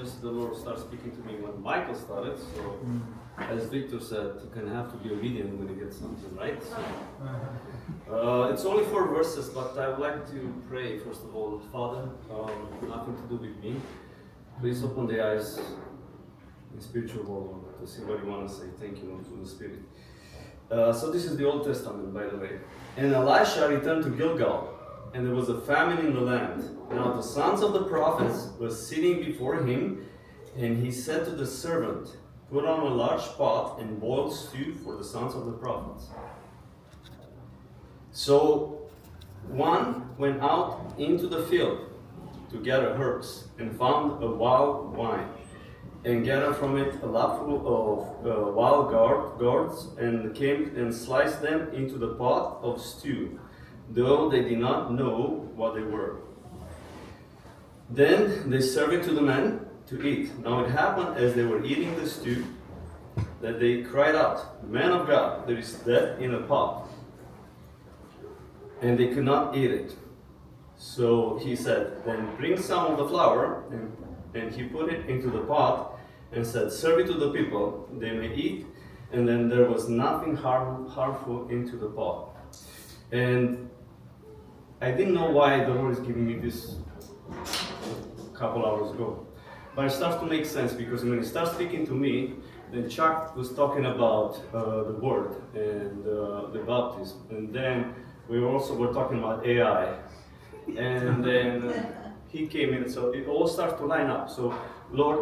just the Lord started speaking to me when Michael started. So, as Victor said, you can have to be obedient when you get something, right? So, it's only 4 verses, but I would like to pray first of all. Father, nothing to do with me. Please open the eyes in spiritual world to see what you want to say. Thank you, Lord, to the Spirit. So this is the Old Testament, by the way. And Elisha returned to Gilgal, and there was a famine in the land. Now the sons of the prophets were sitting before him, and he said to the servant, "Put on a large pot and boil stew for the sons of the prophets." So one went out into the field to gather herbs, and found a wild vine, and gathered from it a lapful of wild gourds, and came and sliced them into the pot of stew, though they did not know what they were. Then they served it to the men to eat. Now it happened as they were eating the stew, that they cried out, "Man of God, there is death in a pot." And they could not eat it. So he said, "Then bring some of the flour," and he put it into the pot, and said, "Serve it to the people, they may eat." And then there was nothing harmful into the pot. And I didn't know why the Lord is giving me this a couple hours ago. But it starts to make sense, because when he starts speaking to me, then Chuck was talking about the Word and the baptism. And then we also were talking about AI. And then he came in, so it all starts to line up. So, Lord,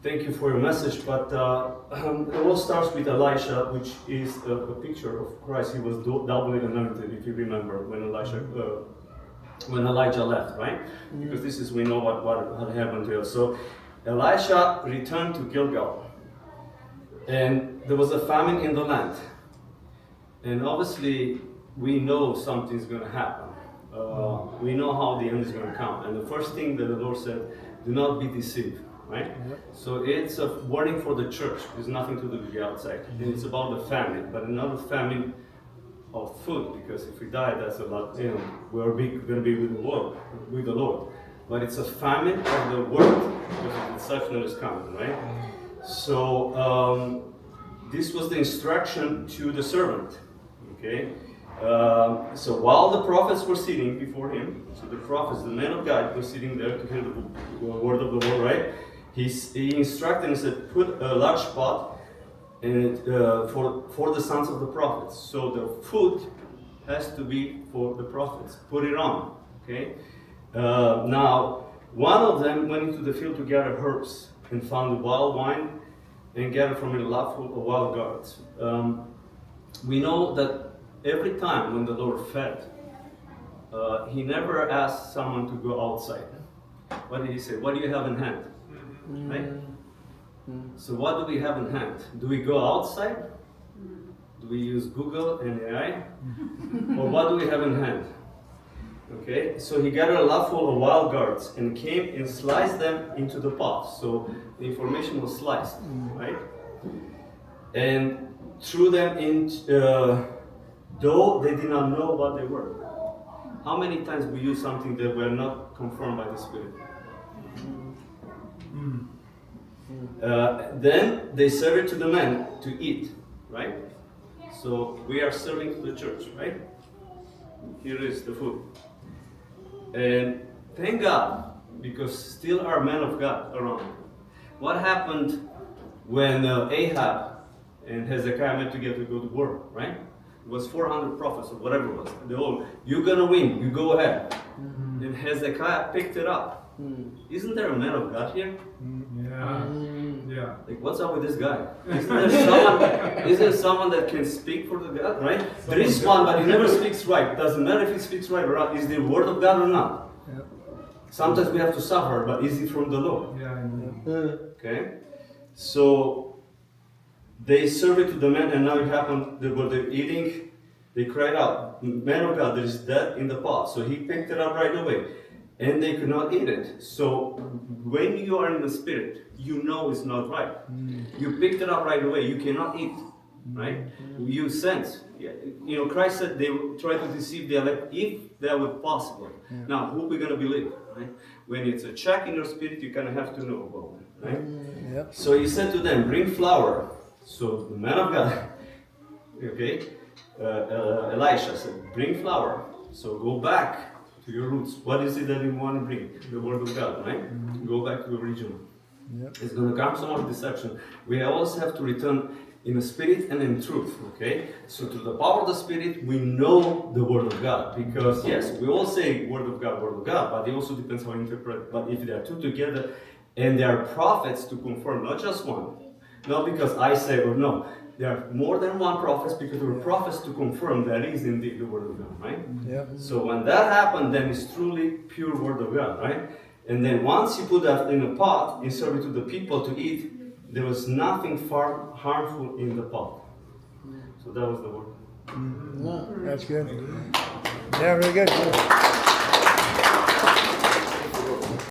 thank you for your message, but it all starts with Elisha, which is a picture of Christ. He was doubly anointed, if you remember, when Elijah left, right? Because this is, we know what happened here. So Elisha returned to Gilgal, and there was a famine in the land. And obviously, we know something's going to happen. We know how the end is going to come. And the first thing that the Lord said, do not be deceived. Right? So it's a warning for the church. There's nothing to do with the outside. And it's about the famine, but another famine of food, because if we die, that's a lot, we're going to be with the Lord. But it's a famine of the word, because the deception is coming, right? So this was the instruction to the servant, okay? So while the prophets were sitting before him, so the prophets, the men of God, were sitting there to hear the word of the Lord, right? He instructed and said, "Put a large pot in it, for the sons of the prophets." So the food has to be for the prophets. Put it on, okay? Now, one of them went into the field to gather herbs and found wild wine and gathered from it a lapful of wild gourds. We know that every time when the Lord fed, he never asked someone to go outside. What did he say? "What do you have in hand?" Right? So what do we have in hand? Do we go outside? Do we use Google and AI? Or what do we have in hand? Okay, so he gathered a lapful of wild gourds and came and sliced them into the pot. So the information was sliced, right? And threw them in, though they did not know what they were. How many times we use something that we're not confirmed by the Spirit? Then they serve it to the men to eat, right? So we are serving to the church, right? Here is the food. And thank God, because still are men of God around. What happened when Ahab and Hezekiah met together to go to war, right? It was 400 prophets or whatever it was. They all, "You're gonna win, you go ahead." And Hezekiah picked it up. Isn't there a man of God here? Yeah. Like, what's up with this guy? Is there someone that can speak for the God, right? There is one, but he never speaks right. Doesn't matter if he speaks right or not. Is the word of God or not? Yeah. Sometimes we have to suffer, but is it from the Lord? Okay. So they served it to the men, and now it happened that when they're eating, they cried out, "Man of God, there is death in the pot." So he picked it up right away. And they could not eat it. So when you are in the Spirit, you know it's not right. You picked it up right away. You cannot eat, right? You sense. Christ said they will try to deceive the elect if that were possible. Now, who are we going to believe, right? when it's a check in your spirit, you kind of have to know about it, right? Yep. So he said to them, bring flour. So the man of God, okay, Elisha said, bring flour. So go back to your roots. What is it that you want to bring? The word of God, right? Go back to the original. Yep. It's going to come some more deception. We always have to return in the spirit and in truth, okay? So through the power of the spirit, we know the word of God. Because yes, we all say word of God, but it also depends how you interpret. But if there are two together, and there are prophets to confirm, not just one. Not because I say or no. There are more than one prophets because there are prophets to confirm that is indeed the word of God, right? Yep. So when that happened, then it's truly pure word of God, right? And then once you put that in a pot and serve it to the people to eat, there was nothing far harmful in the pot. So that was the word. No, that's good. Yeah, really good.